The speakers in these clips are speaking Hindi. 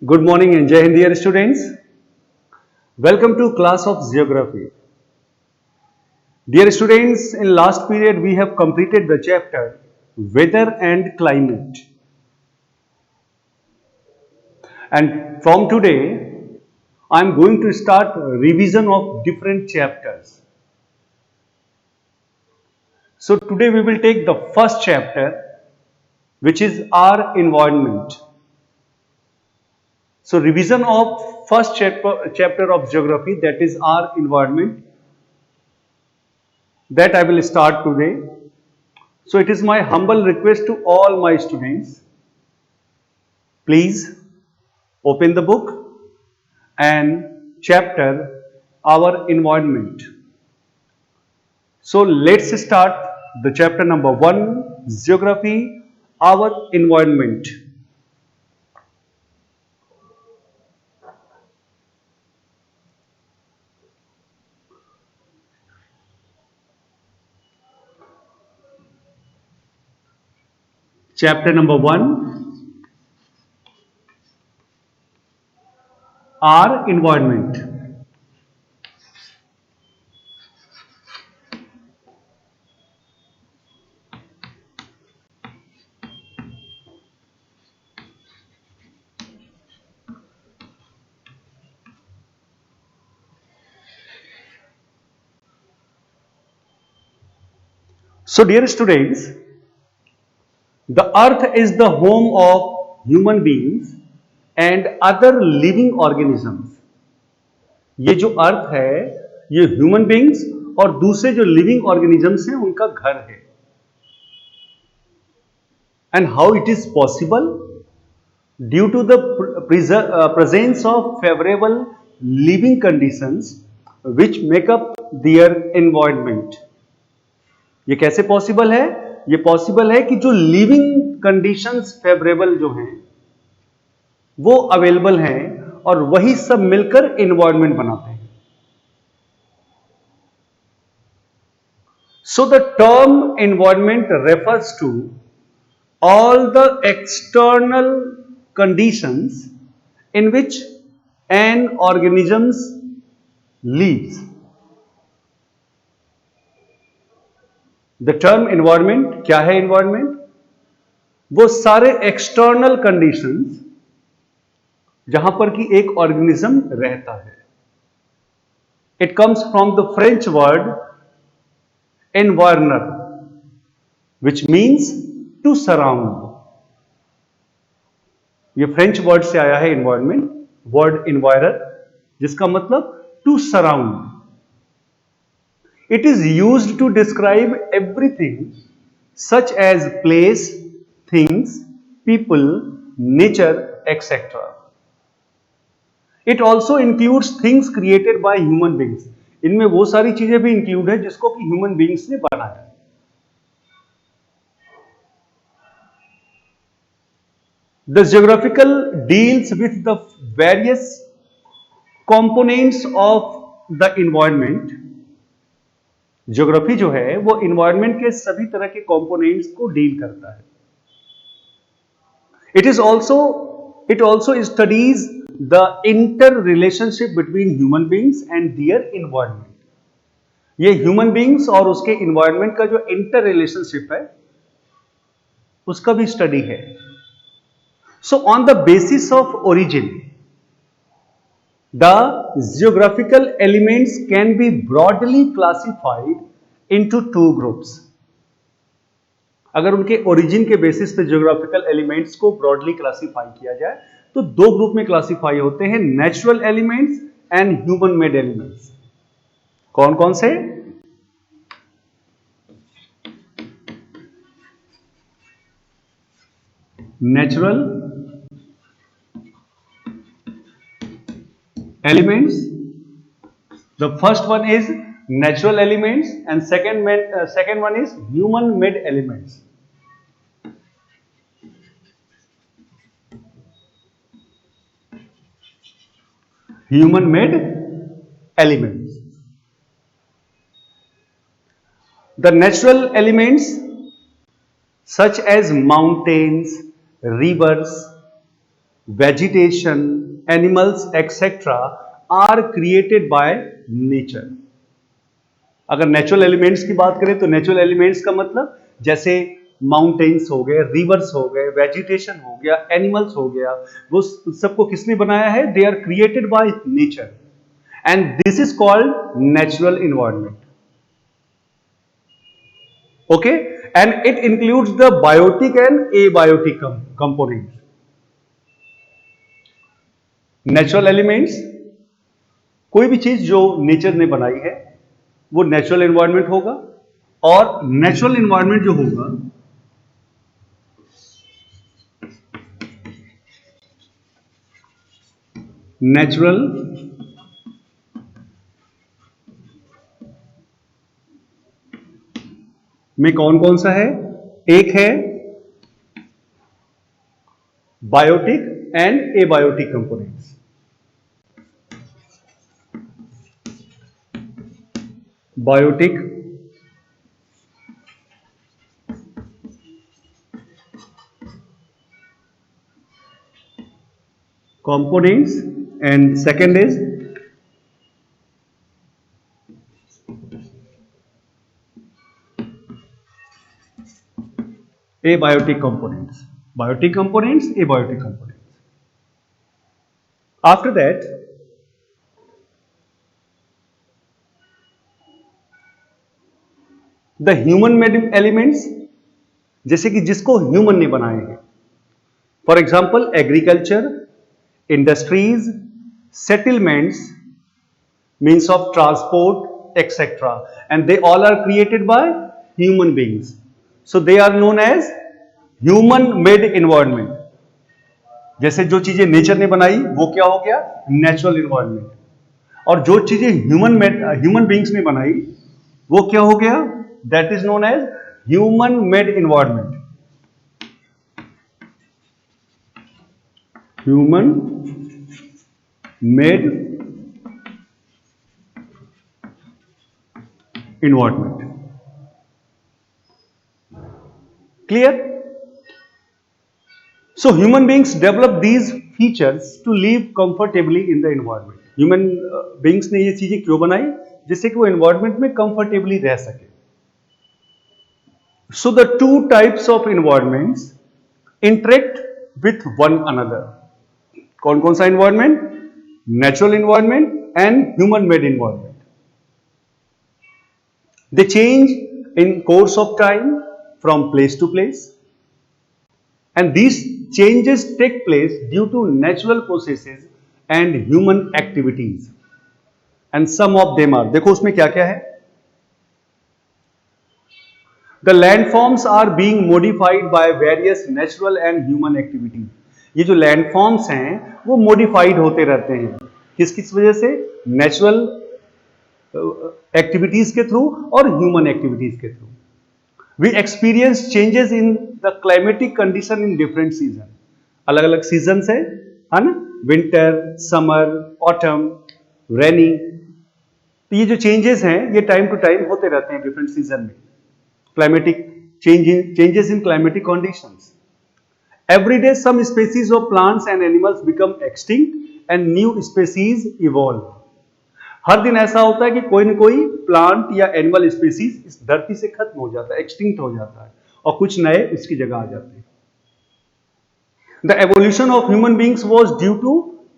Good morning and Jai Hind, dear students. Welcome to class of Geography. Dear students, in last period we have completed the chapter Weather and Climate. And from today, I am going to start revision of different chapters. So today we will take the first chapter, which is our environment. So revision of first chapter of geography, that is our environment, that I will start today. So it is my humble request to all my students, please open the book and chapter our environment. So let's start the chapter number 1, geography, our environment. Chapter number 1, our environment. So dear students, the earth is the home of human beings and other living organisms. ये जो अर्थ है ये ह्यूमन बींग्स और दूसरे जो लिविंग ऑर्गेनिजम्स हैं उनका घर है. And how it is possible? Due to the presence of favorable living conditions which make up their environment. ये कैसे पॉसिबल है? ये पॉसिबल है कि जो लिविंग कंडीशंस फेवरेबल जो हैं वो अवेलेबल हैं और वही सब मिलकर एनवायरनमेंट बनाते हैं. So the term environment refers to all the external conditions in which an organism lives. The term environment, क्या है environment? वो सारे external conditions जहां पर कि एक organism रहता है. It comes from the French word environner, which means to surround. ये फ्रेंच वर्ड से आया है environment, वर्ड envirer, जिसका मतलब to surround. It is used to describe everything such as place, things, people, nature, etc. It also includes things created by human beings. इनमें वो सारी चीजें भी इंक्लूड है जिसको कि ह्यूमन बींग्स ने बनाया. The geographical deals with the various components of the environment. Geography जो है वो एनवायरनमेंट के सभी तरह के कंपोनेंट्स को डील करता है. It also studies the interrelationship between human beings and their environment. ये ह्यूमन बींग्स और उसके एनवायरनमेंट का जो इंटर रिलेशनशिप है उसका भी स्टडी है. So on the basis of origin, the geographical elements can be broadly classified into two groups. अगर उनके ओरिजिन के बेसिस पे जियोग्राफिकल एलिमेंट्स को ब्रॉडली क्लासिफाई किया जाए तो दो ग्रुप में क्लासिफाई होते हैं, natural elements and human made elements. कौन कौन से? Natural elements. The first one is natural elements and second one is human made elements. Human made elements. The natural elements such as mountains, rivers, vegetation, animals, etc. are created by nature. अगर नेचुरल एलिमेंट्स की बात करें तो नेचुरल एलिमेंट्स का मतलब जैसे माउंटेन्स हो गए, रिवर्स हो गए, वेजिटेशन हो गया, एनिमल्स हो गया, वो सबको किसने बनाया है? They are created by nature and this is called natural environment. Okay, and it includes the biotic and abiotic component. Natural elements कोई भी चीज जो नेचर ने बनाई है वो नेचुरल एनवायरनमेंट होगा, और नेचुरल एनवायरनमेंट जो होगा नेचुरल में कौन कौन सा है? एक है biotic and abiotic components. Biotic components and second is abiotic components. Biotic components, abiotic components. After that, the human made elements, जैसे कि जिसको ह्यूमन ने बनाए हैं. For example agriculture, industries, settlements, means of transport, etc. And they all are created by human beings. So they are known as human made environment. जैसे जो चीजें नेचर ने बनाई वो क्या हो गया? Natural environment. और जो चीजें ह्यूमन बींग्स ने बनाई वो क्या हो गया? That is known as human made environment. Human made environment. Clear? So human beings develop these features to live comfortably in the environment. Human beings ने ये चीजें क्यों बनाई? जिससे कि वो environment में comfortably रह सके. So the two types of environments interact with one another. कौन कौन सा environment? Natural environment and human made environment. They change in course of time from place to place, and these changes take place due to natural processes and human activities. And some of them are, देखो उसमें क्या क्या है? The landforms are being modified by various natural and human activities. ये जो landforms हैं वो modified होते रहते हैं. किस किस वजह से? Natural एक्टिविटीज के थ्रू और ह्यूमन एक्टिविटीज के through. We experience changes in the climatic condition in different season. अलग अलग सीजन है ना? Winter, summer, autumn, rainy. तो ये जो चेंजेस हैं ये टाइम टू टाइम होते रहते हैं डिफरेंट सीजन में. Climatic changes in climatic conditions. Every day some species of plants and animals become extinct and new species evolve. हर दिन ऐसा होता है कि कोई न कोई प्लांट या एनिमल स्पीसीज इस धरती से खत्म हो जाता है, एक्सटिंक्ट हो जाता है, और कुछ नए उसकी जगह आ जाते हैं. The evolution of human beings was due to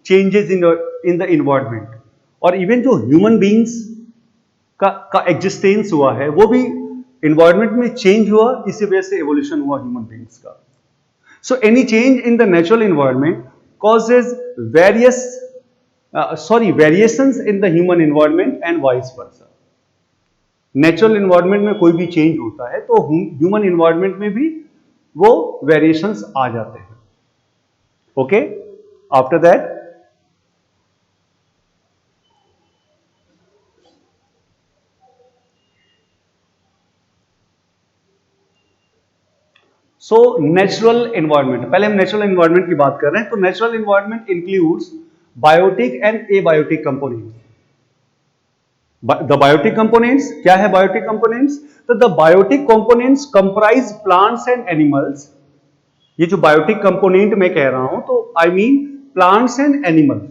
changes in the environment. और इवन जो ह्यूमन बींग्स का एग्जिस्टेंस हुआ है वो भी इन्वायरमेंट में चेंज हुआ, इसी वजह से एवोल्यूशन हुआ ह्यूमन बींग्स का. So any change in the natural environment causes variations in the human environment and vice versa. Natural environment में कोई भी चेंज होता है तो ह्यूमन एनवायरनमेंट में भी वो वेरिएशंस आ जाते हैं. Okay, after that so natural environment. पहले हम नेचुरल एनवायरनमेंट की बात कर रहे हैं. तो natural environment includes biotic and abiotic components. The biotic components क्या है? बायोटिक कंपोनेंट्स, तो the biotic components comprise plants and animals. ये जो बायोटिक कंपोनेंट मैं कह रहा हूं तो I mean plants and animals,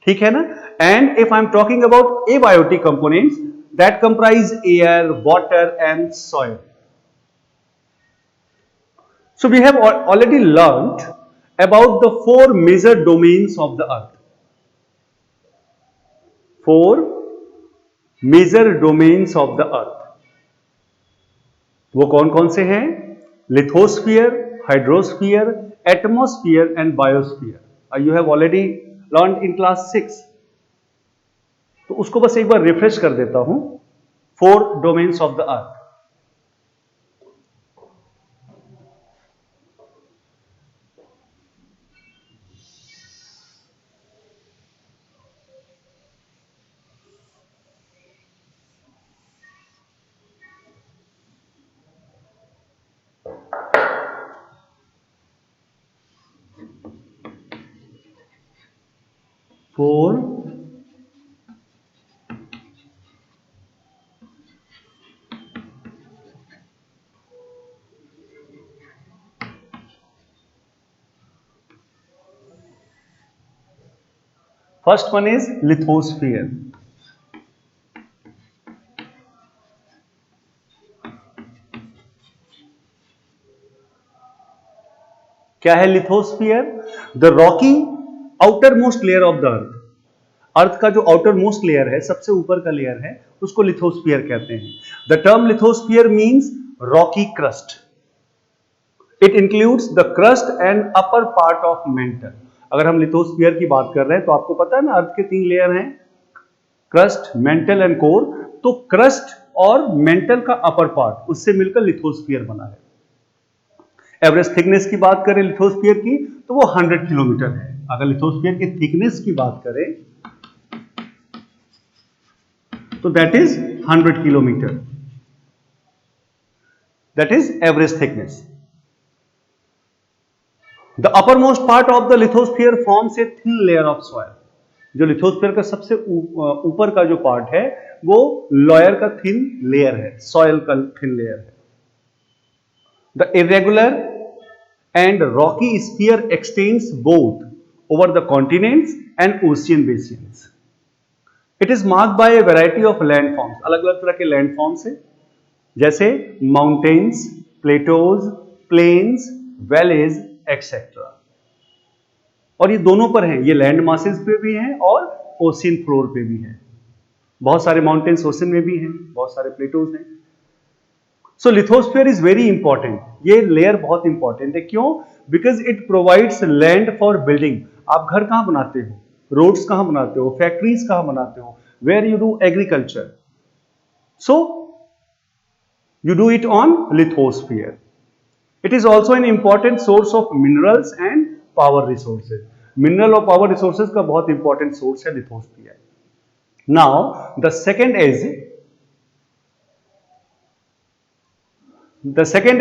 ठीक है ना. And if I am talking about abiotic components that comprise air, water and soil. So we have already learned about the four major domains of the earth. Four major domains of the earth. वो कौन कौन से हैं? Lithosphere, hydrosphere, atmosphere and biosphere. You have already learn in class 6. तो उसको बस एक बार रिफ्रेश कर देता हूं. Four domains of the earth. Four first one is lithosphere. क्या है lithosphere? The rocky outermost layer of the earth. Earth का जो आउटर मोस्ट लेयर है, सबसे ऊपर का लेयर है, उसको लिथोस्फीयर कहते हैं. The term lithosphere means Rocky crust. It includes the crust and upper part of mental. अगर हम लिथोस्फीयर की बात कर रहे हैं तो आपको पता है ना, अर्थ के 3 लेयर हैं, क्रस्ट, मेंटल एंड कोर. तो क्रस्ट और मेंटल का अपर पार्ट, उससे मिलकर लिथोस्फीयर बना है. एवरेज थिकनेस की बात करें लिथोस्फीयर की तो वो 100 किलोमीटर है. अगर लिथोस्फीयर की थिकनेस की बात करें तो that is 100 kilometre. That is average thickness. The upper most part of the lithosphere forms a thin layer of soil. जो लिथोस्फीयर का सबसे ऊपर का जो पार्ट है वो लॉयर का थिन लेयर है, सॉइल का थिन लेयर है. The irregular and rocky sphere extends both over the continents and ocean basins. It is marked by a variety of landforms. अलग-अलग तरह के landforms हैं, जैसे mountains, plateaus, plains, valleys, etc. और ये दोनों पर हैं, ये लैंड मासेस पे भी हैं और ओशियन फ्लोर पे भी हैं. बहुत सारे माउंटेन्स ओशन में भी हैं, बहुत सारे प्लेटोज हैं. सो लिथोस्फीयर इज वेरी इंपॉर्टेंट. ये लेयर बहुत इंपॉर्टेंट है. क्यों? Because it provides land for building. आप घर कहां बनाते हो, रोड्स कहां बनाते हो, फैक्ट्रीज कहां बनाते हो, where you do agriculture. So you do it on lithosphere. It is also an important source of minerals and power resources. Mineral और पावर रिसोर्सेज का बहुत इंपॉर्टेंट सोर्स है lithosphere. Now the second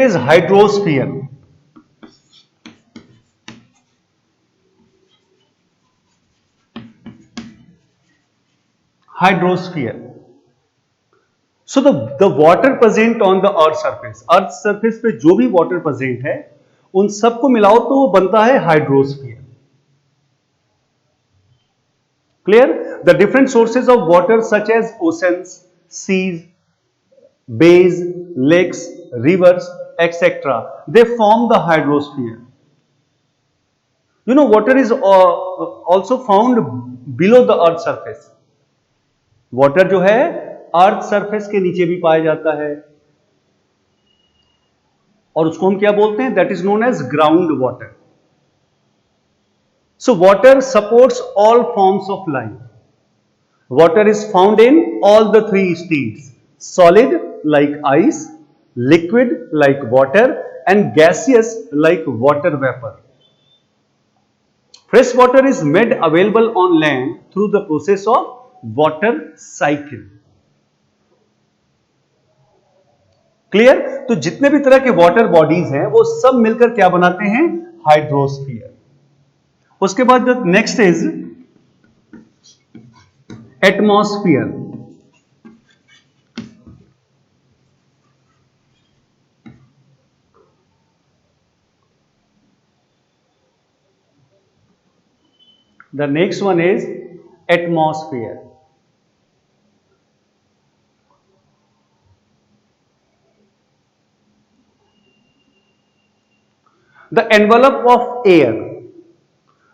is hydrosphere. Hydrosphere. So the water present on the earth surface पे जो भी water present है उन सबको मिलाओ तो वो बनता है hydrosphere. Clear? The different sources of water such as oceans, seas, bays, lakes, rivers, etc. They form the hydrosphere. You know, water is also found below the earth surface. Water जो है अर्थ सरफेस के नीचे भी पाया जाता है और उसको हम क्या बोलते हैं? That is known as ground water. So water supports all forms of life. Water is found in all the 3 states: solid like ice, liquid like water and gaseous like water vapour. Fresh water is made available on land through the process of water cycle. Clear? तो जितने भी तरह के वाटर बॉडीज हैं वो सब मिलकर क्या बनाते हैं? हाइड्रोस्फीयर. उसके बाद next is atmosphere. The next one is atmosphere. The envelope of air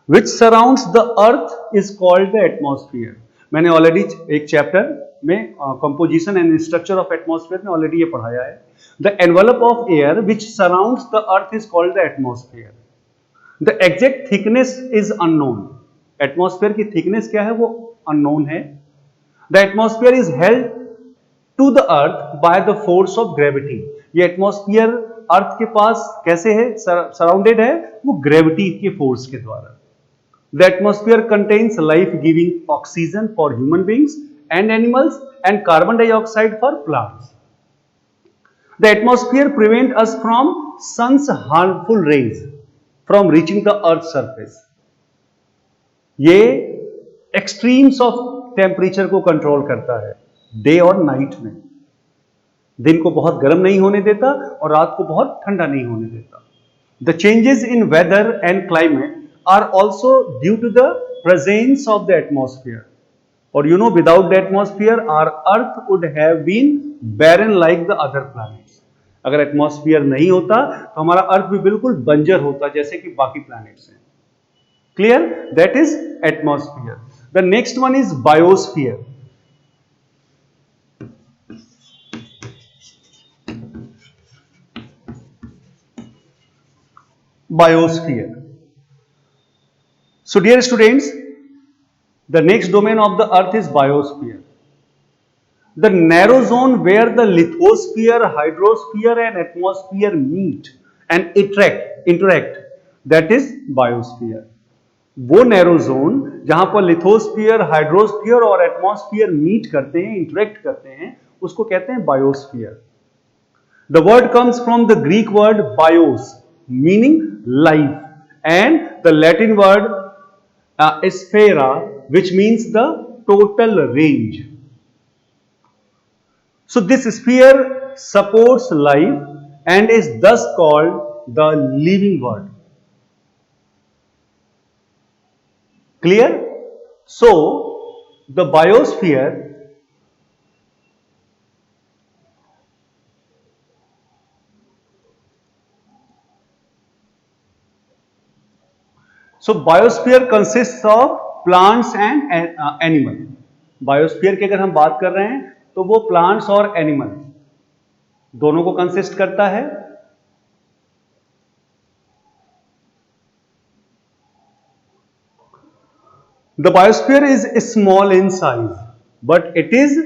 which surrounds the earth is called the atmosphere. मैंने ऑलरेडी एक चैप्टर में composition and structure of atmosphere में ऑलरेडी ये पढ़ाया है. The envelope of air which surrounds the earth is called the atmosphere. The exact thickness is unknown. Atmosphere की थिकनेस क्या है वो अननोन है. The atmosphere is held to the earth by the force of gravity. ये एटमॉस्फेयर अर्थ के पास कैसे है, सराउंडेड है, वो ग्रेविटी के फोर्स के द्वारा. The atmosphere contains life-giving oxygen for human beings and animals and carbon dioxide for plants. The atmosphere prevents us from sun's harmful rays from reaching the earth's surface. ये extremes of temperature को कंट्रोल करता है डे और नाइट में. दिन को बहुत गर्म नहीं होने देता और रात को बहुत ठंडा नहीं होने देता. The changes in weather and climate are also due to the presence of the atmosphere. Or you know, without the atmosphere, our Earth would have been barren like the other planets. अगर एटमॉस्फेयर नहीं होता तो हमारा अर्थ भी बिल्कुल बंजर होता जैसे कि बाकी प्लैनेट्स हैं. Clear? That is atmosphere. The next one is biosphere. Biosphere. So dear students, the next domain of the earth is biosphere. The narrow zone where the lithosphere, hydrosphere and atmosphere meet and interact, that is biosphere. वो narrow zone जहां पर लिथोस्फीयर, हाइड्रोस्फीयर और एटमॉस्फेयर मीट करते हैं, इंटरेक्ट करते हैं, उसको कहते हैं biosphere. The word comes from the Greek word bios, meaning life, and the Latin word sphera, which means the total range. So this sphere supports life and is thus called the living world. Clear? So the biosphere biosphere consists of plants and animal. Biosphere की अगर हम बात कर रहे हैं तो वो प्लांट्स और एनिमल दोनों को कंसिस्ट करता है. The biosphere is small in size, but it is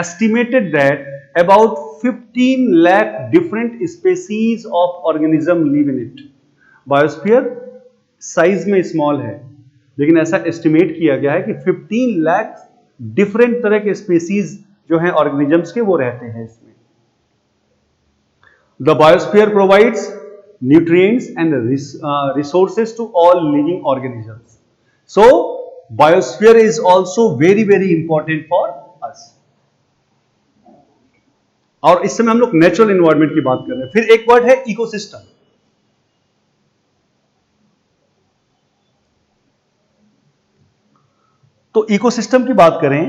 estimated that about 15 lakh different species of organism live in it. Biosphere size में स्मॉल है, लेकिन ऐसा एस्टिमेट किया गया है कि 15 लाख डिफरेंट तरह के स्पीसीज जो हैं ऑर्गेनिजम्स के वो रहते हैं इसमें. The biosphere provides nutrients and resources to all living organisms. So biosphere is also very very important for us. और इस समय हम लोग नेचुरल एनवायरनमेंट की बात कर रहे हैं. फिर एक वर्ड है इकोसिस्टम. तो इकोसिस्टम की बात करें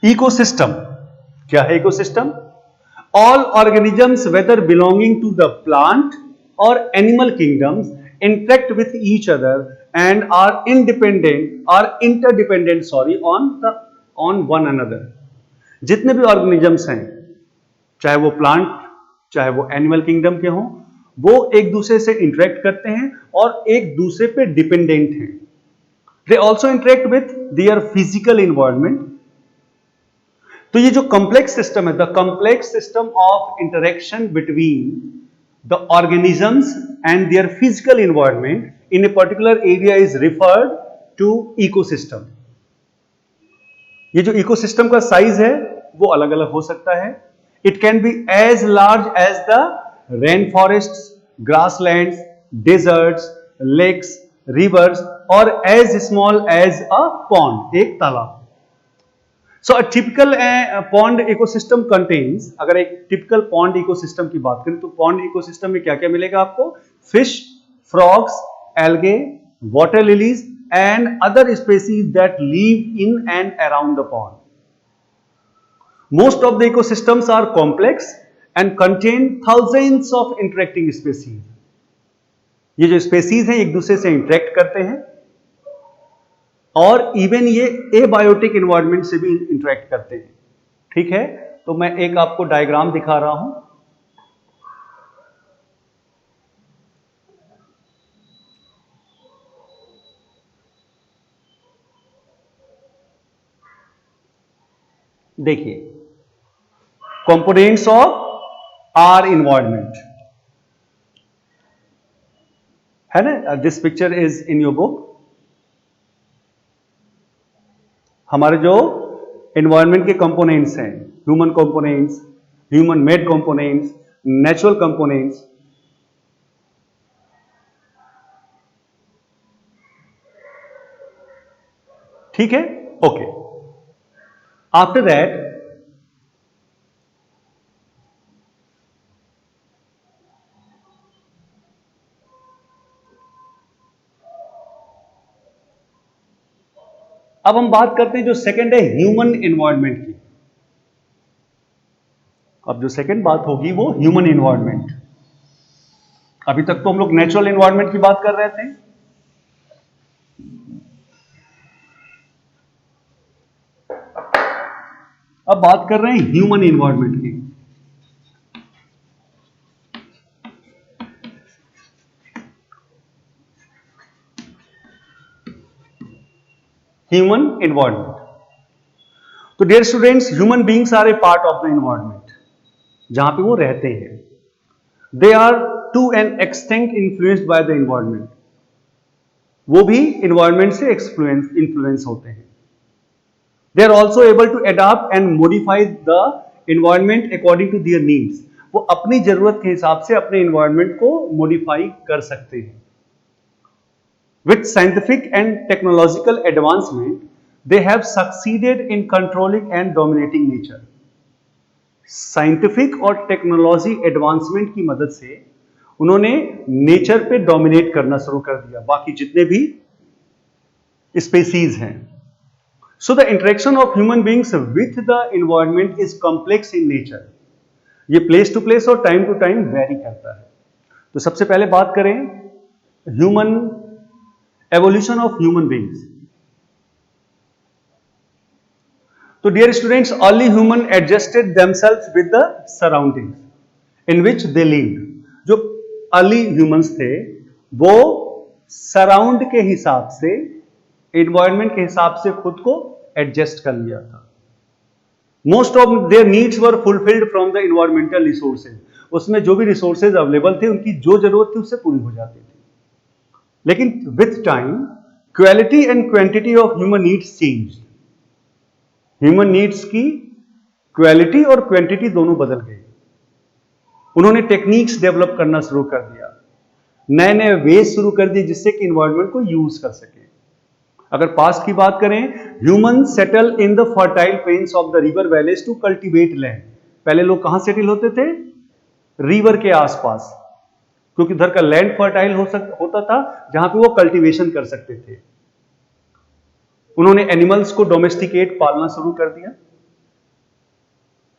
इकोसिस्टम क्या है? Ecosystem all organisms whether belonging to the plant और animal kingdoms interact with each other and are interdependent on one another. जितने भी ऑर्गेनिजम्स हैं, चाहे वो प्लांट चाहे वो एनिमल किंगडम के हों, वो एक दूसरे से इंटरेक्ट करते हैं और एक दूसरे पे डिपेंडेंट हैं. They also interact with their physical environment. तो ये जो कॉम्प्लेक्स सिस्टम है, the complex system of interaction between the organisms and their physical environment in a particular area is referred to ecosystem. ये जो इकोसिस्टम का साइज है वो अलग अलग हो सकता है. It can be as large as the rainforest, grasslands, deserts, lakes, rivers और as small as a pond, एक तालाब. So a typical pond ecosystem contains, अगर एक टिपिकल पॉन्ड इकोसिस्टम की बात करें तो पॉन्ड इकोसिस्टम में क्या क्या मिलेगा आपको? Fish, frogs, algae, water lilies and other species that live in and around the pond. Most of the ecosystems are complex and contain thousands of interacting species. ये जो स्पेसीज हैं एक दूसरे से इंटरेक्ट करते हैं और इवन ये एबायोटिक एनवायरनमेंट से भी इंटरेक्ट करते हैं. ठीक है, तो मैं एक आपको डायग्राम दिखा रहा हूं. देखिए, कंपोनेंट्स ऑफ आर इन्वायरमेंट है ना. This picture is in your book. हमारे जो एनवायरमेंट के कंपोनेंट्स हैं, human components, human made components, natural components. ठीक है, ओके. आफ्टर दैट अब हम बात करते हैं जो सेकंड है ह्यूमन एनवायरनमेंट की. अब जो सेकंड बात होगी वो ह्यूमन एनवायरनमेंट. अभी तक तो हम लोग नेचुरल एनवायरनमेंट की बात कर रहे थे. अब बात कर रहे हैं ह्यूमन एनवायरनमेंट की. Human environment. तो dear students, human beings are a part of the environment. जहां पे वो रहते हैं, they are to an extent influenced by the environment. वो भी एनवायरनमेंट से इन्फ्लुएंस होते हैं. They are also able to adopt and modify the environment according to their needs. वो अपनी जरूरत के हिसाब से अपने एनवायरनमेंट को मॉडिफाई कर सकते हैं. With scientific and technological advancement, they have succeeded in controlling and dominating nature. Scientific और टेक्नोलॉजी एडवांसमेंट की मदद से उन्होंने नेचर पे डोमिनेट करना शुरू कर दिया, बाकी जितने भी स्पेसीज हैं. So the interaction of human beings with the environment is complex in nature. ये प्लेस टू प्लेस और टाइम टू टाइम वेरी करता है. तो सबसे पहले बात करें human evolution of human beings. So dear students, early human adjusted themselves with the surroundings in which they lived. जो early humans थे वो सराउंड के हिसाब से, environment के हिसाब से खुद को एडजस्ट कर लिया था. Most of their needs were fulfilled from the environmental resources. उसमें जो भी रिसोर्सेज अवेलेबल थे उनकी जो जरूरत थी उससे पूरी हो जाती थी. लेकिन with time quality and quantity of human needs change. Human needs की क्वालिटी और क्वांटिटी दोनों बदल गई. उन्होंने टेक्निक्स डेवलप करना शुरू कर दिया, नए नए वेज शुरू कर दिए जिससे कि एनवायरनमेंट को यूज कर सके. अगर पास्ट की बात करें, human settle in the fertile plains of the river valleys to cultivate land. पहले लोग कहां सेटल होते थे? रिवर के आसपास, क्योंकि उधर का लैंड फर्टाइल होता था जहां पे वो कल्टीवेशन कर सकते थे. उन्होंने एनिमल्स को डोमेस्टिकेट, पालना शुरू कर दिया.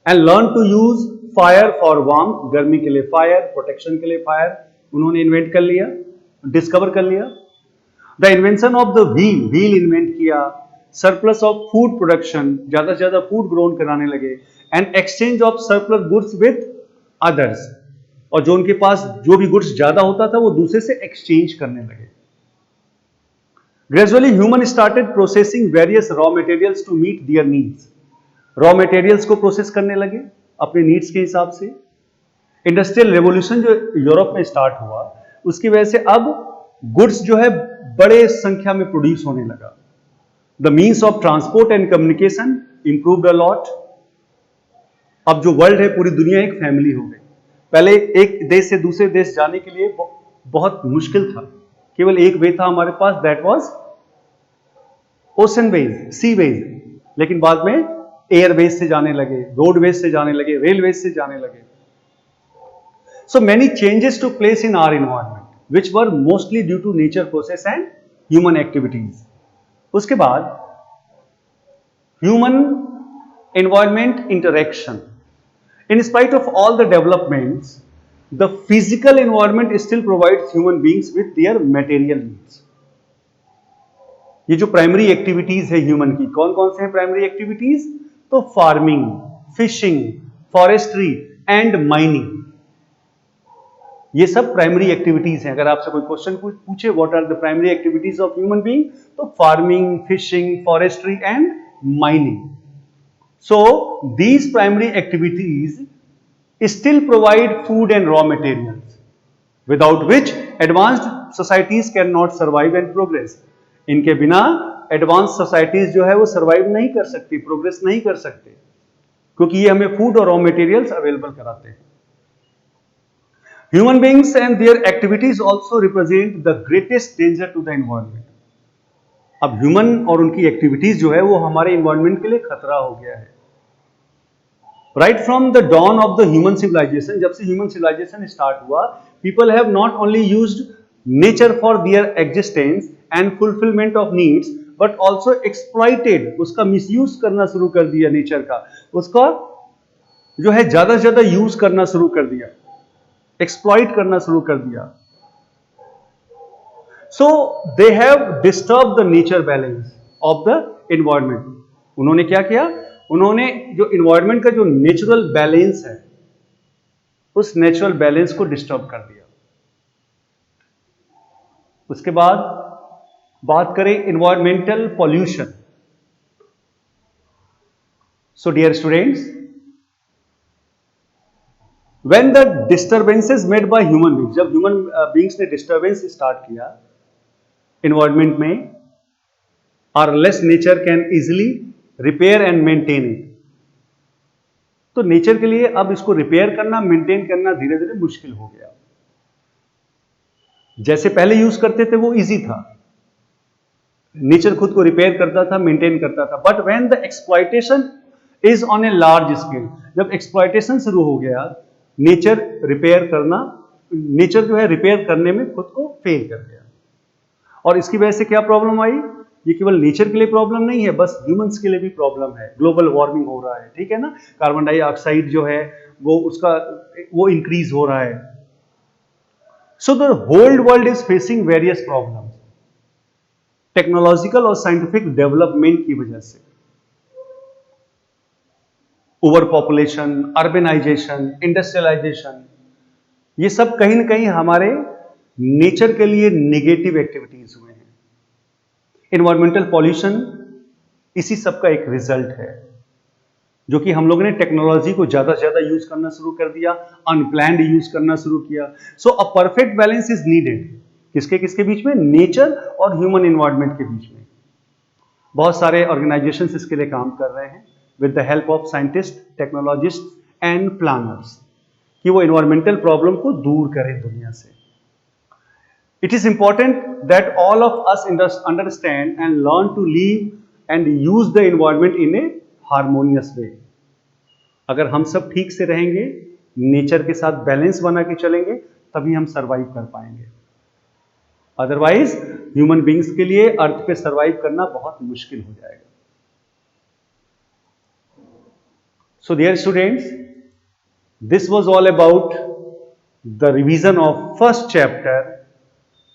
And learn to use fire for warmth. गर्मी के लिए फायर, प्रोटेक्शन के लिए फायर उन्होंने इन्वेंट कर लिया, डिस्कवर कर लिया. The invention of the wheel invent किया. सरप्लस ऑफ फूड प्रोडक्शन, ज्यादा से ज्यादा फूड ग्रोन कराने लगे. And exchange of surplus goods with others. और जो उनके पास जो भी गुड्स ज्यादा होता था वो दूसरे से एक्सचेंज करने लगे. Gradually human started processing various raw materials to meet their needs. Raw materials को प्रोसेस करने लगे अपने नीड्स के हिसाब से. इंडस्ट्रियल रेवोल्यूशन जो यूरोप में स्टार्ट हुआ उसकी वजह से अब गुड्स जो है बड़े संख्या में प्रोड्यूस होने लगा. The means of transport and communication improved a lot. अब जो वर्ल्ड है, पूरी दुनिया एक फैमिली हो गई. पहले एक देश से दूसरे देश जाने के लिए बहुत मुश्किल था. केवल एक वे था हमारे पास, that was ocean ways, sea ways. लेकिन बाद में एयरवेज से जाने लगे, रोडवेज से जाने लगे, रेलवेज से जाने लगे. So many changes took place in our environment, which were mostly due to nature process and human activities. उसके बाद human environment interaction. In spite of all the developments, the physical environment still provides human beings with their material needs. ये जो प्राइमरी एक्टिविटीज है ह्यूमन की, कौन कौन से हैं प्राइमरी एक्टिविटीज? तो farming, fishing, forestry and mining, ये सब प्राइमरी एक्टिविटीज हैं. अगर आपसे कोई क्वेश्चन पूछे what are the primary activities of human being, तो farming, fishing, forestry and mining. So these primary activities still provide food and raw materials, without which advanced societies cannot survive and progress. इनके बिना एडवांस सोसाइटीज जो है वो सर्वाइव नहीं कर सकती, प्रोग्रेस नहीं कर सकते, क्योंकि ये हमें फूड और रॉ मटेरियल्स अवेलेबल कराते हैं. Human beings and their activities also represent the greatest danger to the environment. अब ह्यूमन और उनकी एक्टिविटीज जो है वो हमारे एनवायरमेंट के लिए खतरा हो गया है. Right from the dawn of the human civilization, जब से ह्यूमन सिविलाइजेशन स्टार्ट हुआ, people have not only used nature for their existence and fulfilment of needs, but also exploited, उसका मिसयूज करना शुरू कर दिया नेचर का, उसका जो है ज्यादा से ज्यादा यूज करना शुरू कर दिया, एक्सप्लॉइट करना शुरू कर दिया. So they have disturb the nature balance of the environment. उन्होंने क्या किया? उन्होंने जो एनवायरमेंट का जो नेचुरल बैलेंस है, उस नेचुरल बैलेंस को डिस्टर्ब कर दिया. उसके बाद बात करें environmental pollution. So dear students, when the disturbances made by human beings, जब ह्यूमन बीइंग्स ने डिस्टर्बेंस स्टार्ट किया एनवायरमेंट में, are less nature can easily repair and maintain it. तो नेचर के लिए अब इसको रिपेयर करना, मेंटेन करना धीरे धीरे मुश्किल हो गया. जैसे पहले यूज करते थे वो इजी था, नेचर खुद को रिपेयर करता था, मेंटेन करता था. But when the exploitation is on a large scale, जब एक्सप्लॉयटेशन शुरू हो गया, नेचर रिपेयर करना, नेचर जो है रिपेयर करने में खुद को फेल कर गया. और इसकी वजह से क्या प्रॉब्लम आई? ये केवल नेचर के लिए प्रॉब्लम नहीं है, बस ह्यूमंस के लिए भी प्रॉब्लम है. ग्लोबल वार्मिंग हो रहा है, ठीक है ना, कार्बन डाइऑक्साइड जो है वो इंक्रीज हो रहा है. So the whole world is facing various problems technological और साइंटिफिक डेवलपमेंट की वजह से. ओवर पॉपुलेशन, अर्बनाइजेशन, इंडस्ट्रियलाइजेशन, ये सब कहीं ना कहीं हमारे नेचर के लिए नेगेटिव एक्टिविटीज हुए हैं. एनवायरमेंटल पॉल्यूशन इसी सब का एक रिजल्ट है, जो कि हम लोगों ने टेक्नोलॉजी को ज्यादा से ज्यादा यूज करना शुरू कर दिया, अनप्लान्ड यूज करना शुरू किया. So a perfect balance is needed. किसके किसके बीच में? नेचर और ह्यूमन एनवायरमेंट के बीच में. बहुत सारे ऑर्गेनाइजेशंस इसके लिए काम कर रहे हैं with the help of scientist, technologist and planners, कि वो एनवायरमेंटल प्रॉब्लम को दूर करें दुनिया से. It is important that all of us understand and learn to live and use the environment in a harmonious way. अगर हम सब ठीक से रहेंगे, नेचर के साथ बैलेंस बना के चलेंगे, तभी हम सरवाइव कर पाएंगे. अदरवाइज ह्यूमन बींग्स के लिए अर्थ पे सरवाइव करना बहुत मुश्किल हो जाएगा. So dear students, this was all about the revision of first chapter,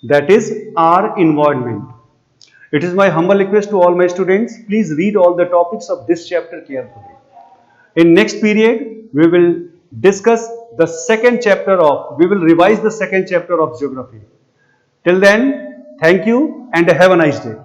that is our environment. It is my humble request to all my students, please read all the topics of this chapter carefully. In next period, we will discuss the second chapter of, we will revise the second chapter of geography. Till then, thank you and have a nice day.